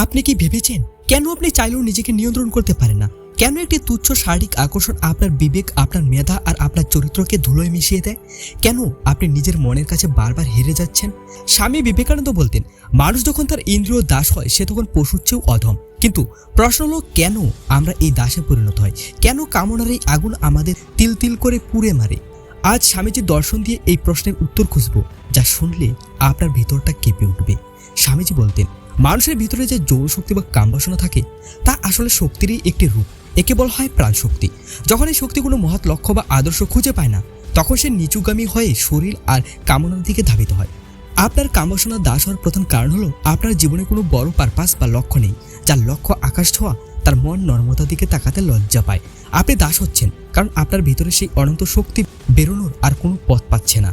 আপনি কি ভেবেছেন কেন আপনি চাইলেও নিজেকে নিয়ন্ত্রণ করতে পারেন না? কেন একটি তুচ্ছ শারীরিক আকর্ষণ আপনার বিবেক, আপনার মেধা আর আপনার চরিত্রকে ধুলোয় মিশিয়ে দেয়? কেন আপনি নিজের মনের কাছে বারবার হেরে যাচ্ছেন? স্বামী বিবেকানন্দ বলতেন, মানুষ যখন তার ইন্দ্রিয় দাস হয় সে তখন পশুর চেয়েও অধম। কিন্তু প্রশ্ন হলো, কেন আমরা এই দাসে পরিণত হয়? কেন কামনার এই আগুন আমাদের তিল তিল করে পুড়ে মারে? আজ স্বামীজির দর্শন দিয়ে এই প্রশ্নের উত্তর খুঁজব, যা শুনলে আপনার ভিতরটা কেঁপে উঠবে। স্বামীজি বলতেন, মানুষের ভিতরে যে যৌনশক্তি বা কামবাসনা থাকে তা আসলে শক্তিরই একটি রূপ। একে বলা হয় প্রাণশক্তি। যখন এই শক্তি কোনো মহৎ লক্ষ্য বা আদর্শ খুঁজে পায় না, তখন সে নিচুগামী হয়ে শরীর আর কামনার দিকে ধাবিত হয়। আপনার কামবাসনা দাস হওয়ার প্রধান কারণ হলো আপনার জীবনে কোনো বড় পারপাস বা লক্ষ্য নেই। যার লক্ষ্য আকাশ ছোঁয়া, তার মন নর্মতার দিকে তাকাতে লজ্জা পায়। আপনি দাস হচ্ছেন কারণ আপনার ভিতরে সেই অনন্ত শক্তি বেরোনোর আর কোনো পথ পাচ্ছে না।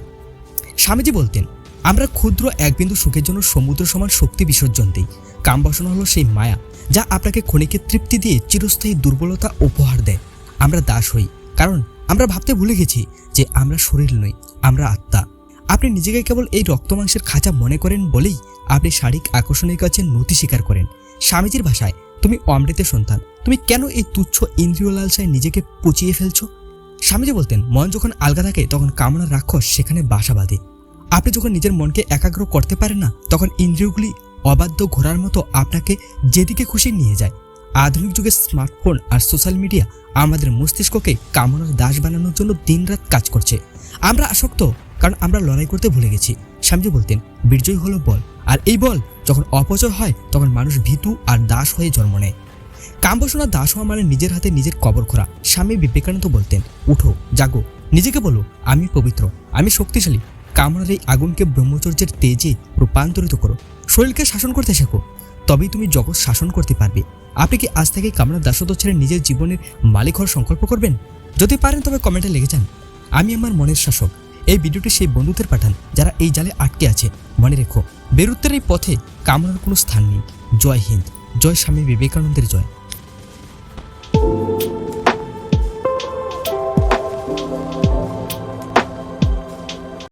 স্বামীজি বলতেন, আমরা ক্ষুদ্র এক বিন্দু সুখের জন্য সমুদ্র সমান শক্তি বিসর্জন দিই। কামবাসনা হলো সেই মায়া যা আপনাকে ক্ষণিকের তৃপ্তি দিয়ে চিরস্থায়ী দুর্বলতা উপহার দেয়। আমরা দাস হই কারণ আমরা ভাবতে ভুলে গেছি যে আমরা শরীর নই, আমরা আত্মা। আপনি নিজেকে কেবল এই রক্তমাংসের খাঁচা মনে করেন বলেই আপনি শারীরিক আকর্ষণের কাছে নতি স্বীকার করেন। স্বামীজির ভাষায়, তুমি অমৃতের সন্তান, তুমি কেন এই তুচ্ছ ইন্দ্রিয় লালসায় নিজেকে পচিয়ে ফেলছো? স্বামীজি বলতেন, মন যখন আলগা থাকে তখন কামনার রাক্ষস সেখানে বাসা বাঁধে। আপনি যখন নিজের মনকে একাগ্র করতে পারেন না, তখন ইন্দ্রিয়গুলি অবাধ্য ঘোড়ার মতো আপনাকে যেদিকে খুশি নিয়ে যায়। আধুনিক যুগে স্মার্টফোন আর সোশ্যাল মিডিয়া আমাদের মস্তিষ্ককে কামনার দাস বানানোর জন্য দিনরাত কাজ করছে। আমরা আসক্ত কারণ আমরা লড়াই করতে ভুলে গেছি। স্বামীজি বলতেন, বীর্যই হলো বল, আর এই বল যখন অপচয় হয় তখন মানুষ ভীতু আর দাস হয়ে জন্ম নেয়। কামবাসনা দাস হওয়া মানে নিজের হাতে নিজের কবর খোঁড়া। স্বামী বিবেকানন্দ বলতেন, উঠো, জাগো, নিজেকে বলো, আমি পবিত্র, আমি শক্তিশালী। কামনার এই আগুনকে ব্রহ্মচর্যের তেজে রূপান্তরিত করো। শরীরকে শাসন করতে শেখো, তবেই তুমি জগৎ শাসন করতে পারবে। আপনি কি আজ থেকে কামনার দাসত্ব ছেড়ে নিজের জীবনের মালিক হওয়ার সংকল্প করবেন? যদি পারেন তবে কমেন্টে লিখে যান, আমি আমার মনের শাসক। এই ভিডিওটি সেই বন্ধুদের পাঠান যারা এই জালে আটকে আছে। মনে রেখো, বেরুত্বের এই পথে কামনার কোনো স্থান নেই। জয় হিন্দ, জয় স্বামী বিবেকানন্দের জয়।